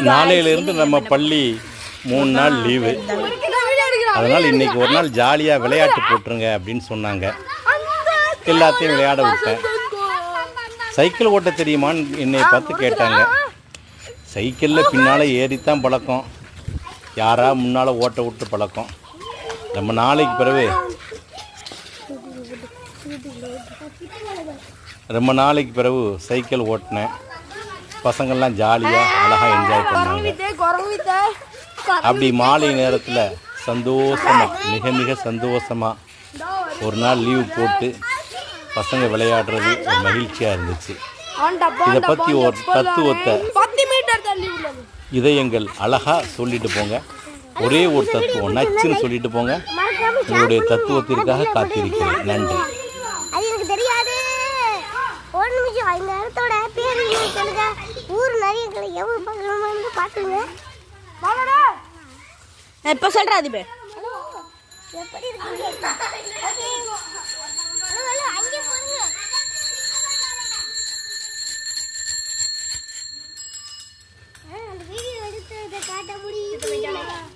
நாளையிலிருந்து நம்ம பள்ளி 3 நாள் லீவு. அதனால் இன்றைக்கி ஒரு நாள் ஜாலியாக விளையாட்டு போட்டுருங்க அப்படின்னு சொன்னாங்க. எல்லாத்தையும் விளையாட விட்டேன். சைக்கிள் ஓட்ட தெரியுமான்னு என்னை பார்த்து கேட்டாங்க. சைக்கிளில் பின்னால் ஏறித்தான் பழக்கம், யாரா முன்னால் ஓட்ட விட்டு பழக்கம். ரொம்ப நாளைக்கு பிறகு சைக்கிள் ஓட்டினேன். பசங்கள்லாம் ஜாலியாக அழகாக என்ஜாய் பண்ணாங்க. அப்படி மாலை நேரத்தில் சந்தோஷமாக, மிக மிக சந்தோஷமாக ஒரு நாள் லீவு போட்டு பசங்க விளையாடுறது ஒரு மகிழ்ச்சியாக இருந்துச்சு. இதை பற்றி ஒரு தத்துவத்தை இதயங்கள் அழகாக சொல்லிட்டு போங்க. ஒரே ஒரு தத்துவம் நச்சுன்னு சொல்லிட்டு போங்க. உங்களுடைய தத்துவத்திற்காக காத்திருக்கிறேன். நன்றி. எப்ப சொல்றாது வீடியோ எடுத்து காட்ட முடியும்.